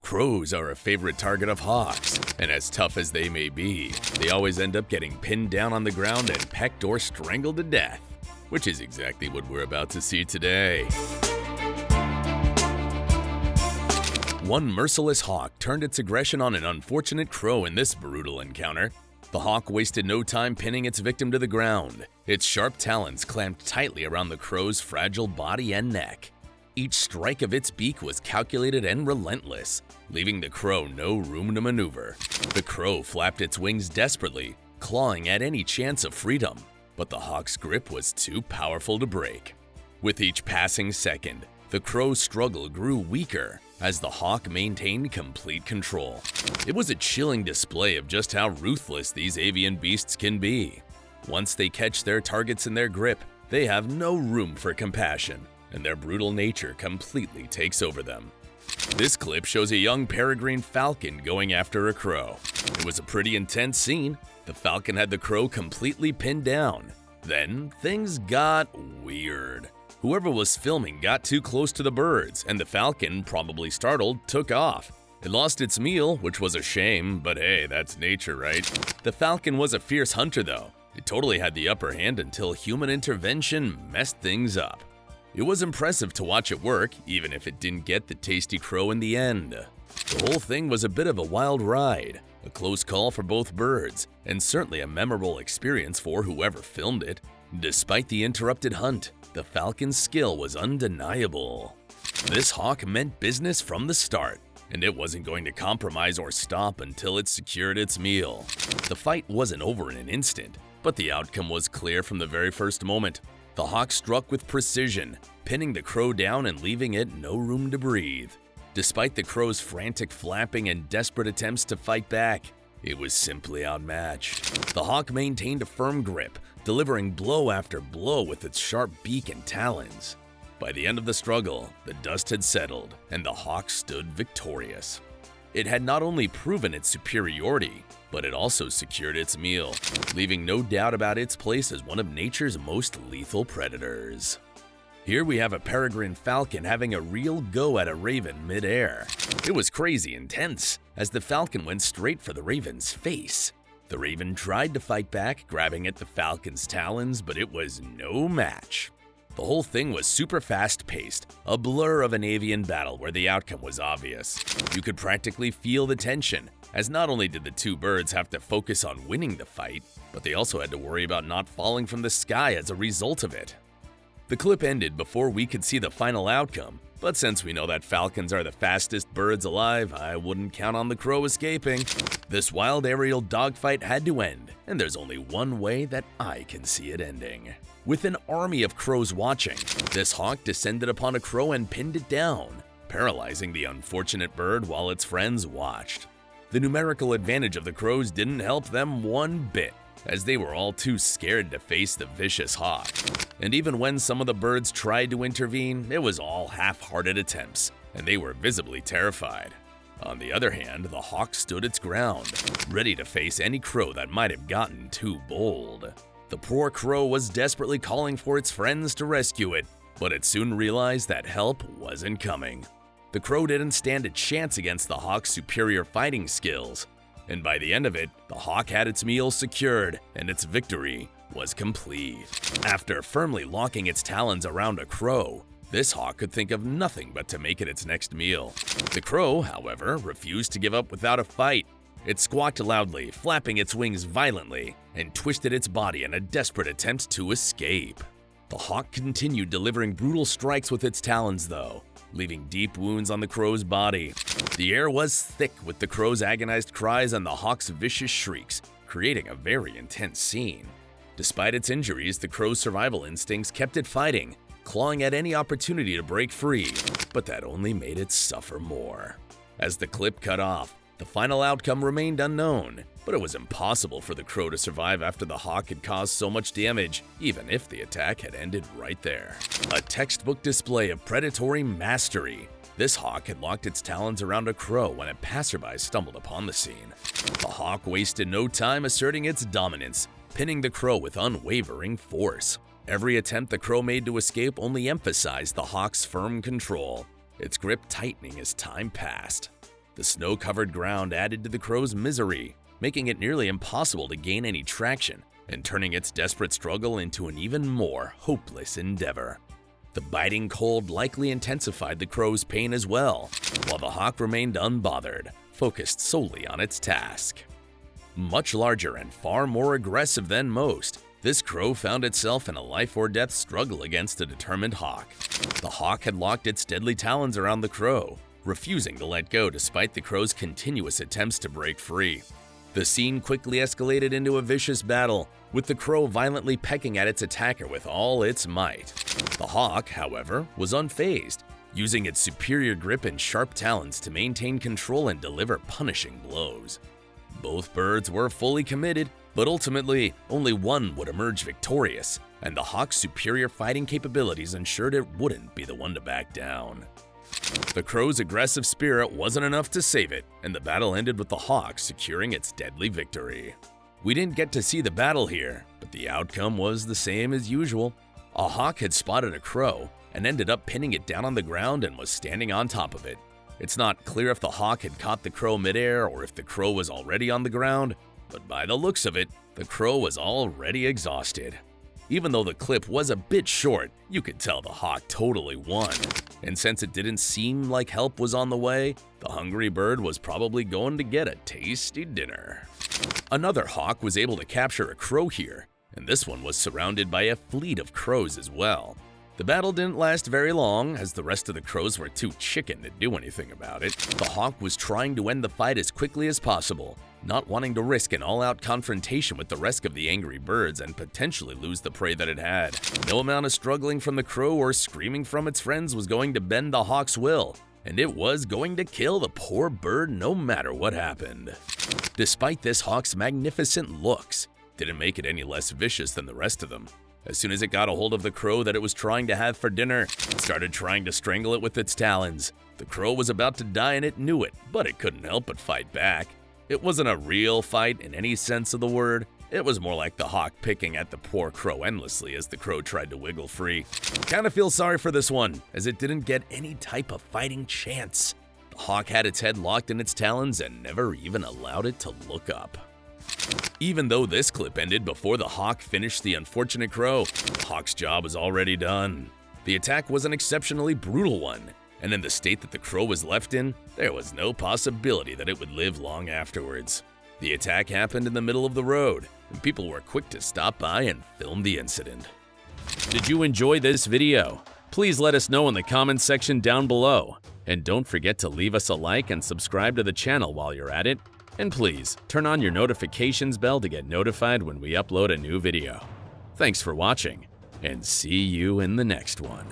Crows are a favorite target of hawks, and as tough as they may be, they always end up getting pinned down on the ground and pecked or strangled to death, which is exactly what we're about to see today. One merciless hawk turned its aggression on an unfortunate crow in this brutal encounter. The hawk wasted no time pinning its victim to the ground, its sharp talons clamped tightly around the crow's fragile body and neck. Each strike of its beak was calculated and relentless, leaving the crow no room to maneuver. The crow flapped its wings desperately, clawing at any chance of freedom, but the hawk's grip was too powerful to break. With each passing second, the crow's struggle grew weaker as the hawk maintained complete control. It was a chilling display of just how ruthless these avian beasts can be. Once they catch their targets in their grip, they have no room for compassion, and their brutal nature completely takes over them. This clip shows a young peregrine falcon going after a crow. It was a pretty intense scene. The falcon had the crow completely pinned down. Then things got weird. Whoever was filming got too close to the birds, and the falcon, probably startled, took off. It lost its meal, which was a shame, but hey, that's nature, right? The falcon was a fierce hunter though. It totally had the upper hand until human intervention messed things up. It was impressive to watch it work, even if it didn't get the tasty crow in the end. The whole thing was a bit of a wild ride, a close call for both birds, and certainly a memorable experience for whoever filmed it. Despite the interrupted hunt, the falcon's skill was undeniable. This hawk meant business from the start, and it wasn't going to compromise or stop until it secured its meal. The fight wasn't over in an instant, but the outcome was clear from the very first moment. The hawk struck with precision, pinning the crow down and leaving it no room to breathe. Despite the crow's frantic flapping and desperate attempts to fight back, it was simply outmatched. The hawk maintained a firm grip, delivering blow after blow with its sharp beak and talons. By the end of the struggle, the dust had settled, and the hawk stood victorious. It had not only proven its superiority, but it also secured its meal, leaving no doubt about its place as one of nature's most lethal predators. Here we have a peregrine falcon having a real go at a raven mid-air. It was crazy intense, as the falcon went straight for the raven's face. The raven tried to fight back, grabbing at the falcon's talons, but it was no match. The whole thing was super fast-paced, a blur of an avian battle where the outcome was obvious. You could practically feel the tension, as not only did the two birds have to focus on winning the fight, but they also had to worry about not falling from the sky as a result of it. The clip ended before we could see the final outcome, but since we know that falcons are the fastest birds alive, I wouldn't count on the crow escaping. This wild aerial dogfight had to end, and there's only one way that I can see it ending. With an army of crows watching, this hawk descended upon a crow and pinned it down, paralyzing the unfortunate bird while its friends watched. The numerical advantage of the crows didn't help them one bit, as they were all too scared to face the vicious hawk. And even when some of the birds tried to intervene, it was all half-hearted attempts, and they were visibly terrified. On the other hand, the hawk stood its ground, ready to face any crow that might have gotten too bold. The poor crow was desperately calling for its friends to rescue it, but it soon realized that help wasn't coming. The crow didn't stand a chance against the hawk's superior fighting skills, and by the end of it, the hawk had its meal secured and its victory was complete. After firmly locking its talons around a crow, this hawk could think of nothing but to make it its next meal. The crow, however, refused to give up without a fight. It squawked loudly, flapping its wings violently, and twisted its body in a desperate attempt to escape. The hawk continued delivering brutal strikes with its talons though, leaving deep wounds on the crow's body. The air was thick with the crow's agonized cries and the hawk's vicious shrieks, creating a very intense scene. Despite its injuries, the crow's survival instincts kept it fighting, clawing at any opportunity to break free, but that only made it suffer more. As the clip cut off, the final outcome remained unknown, but it was impossible for the crow to survive after the hawk had caused so much damage, even if the attack had ended right there. A textbook display of predatory mastery. This hawk had locked its talons around a crow when a passerby stumbled upon the scene. The hawk wasted no time asserting its dominance, pinning the crow with unwavering force. Every attempt the crow made to escape only emphasized the hawk's firm control, its grip tightening as time passed. The snow-covered ground added to the crow's misery, making it nearly impossible to gain any traction and turning its desperate struggle into an even more hopeless endeavor. The biting cold likely intensified the crow's pain as well, while the hawk remained unbothered, focused solely on its task. Much larger and far more aggressive than most, this crow found itself in a life-or-death struggle against a determined hawk. The hawk had locked its deadly talons around the crow, refusing to let go despite the crow's continuous attempts to break free. The scene quickly escalated into a vicious battle, with the crow violently pecking at its attacker with all its might. The hawk, however, was unfazed, using its superior grip and sharp talons to maintain control and deliver punishing blows. Both birds were fully committed, but ultimately, only one would emerge victorious, and the hawk's superior fighting capabilities ensured it wouldn't be the one to back down. The crow's aggressive spirit wasn't enough to save it, and the battle ended with the hawk securing its deadly victory. We didn't get to see the battle here, but the outcome was the same as usual. A hawk had spotted a crow and ended up pinning it down on the ground and was standing on top of it. It's not clear if the hawk had caught the crow midair or if the crow was already on the ground, but by the looks of it, the crow was already exhausted. Even though the clip was a bit short, you could tell the hawk totally won. And since it didn't seem like help was on the way, the hungry bird was probably going to get a tasty dinner. Another hawk was able to capture a crow here, and this one was surrounded by a fleet of crows as well. The battle didn't last very long, as the rest of the crows were too chicken to do anything about it. The hawk was trying to end the fight as quickly as possible, not wanting to risk an all-out confrontation with the rest of the angry birds and potentially lose the prey that it had. No amount of struggling from the crow or screaming from its friends was going to bend the hawk's will, and it was going to kill the poor bird no matter what happened. Despite this hawk's magnificent looks, didn't make it any less vicious than the rest of them. As soon as it got a hold of the crow that it was trying to have for dinner, it started trying to strangle it with its talons. The crow was about to die and it knew it, but it couldn't help but fight back. It wasn't a real fight in any sense of the word. It was more like the hawk picking at the poor crow endlessly as the crow tried to wiggle free. Kinda feel sorry for this one, as it didn't get any type of fighting chance. The hawk had its head locked in its talons and never even allowed it to look up. Even though this clip ended before the hawk finished the unfortunate crow, the hawk's job was already done. The attack was an exceptionally brutal one, and in the state that the crow was left in, there was no possibility that it would live long afterwards. The attack happened in the middle of the road, and people were quick to stop by and film the incident. Did you enjoy this video? Please let us know in the comments section down below, and don't forget to leave us a like and subscribe to the channel while you're at it. And please, turn on your notifications bell to get notified when we upload a new video. Thanks for watching, and see you in the next one.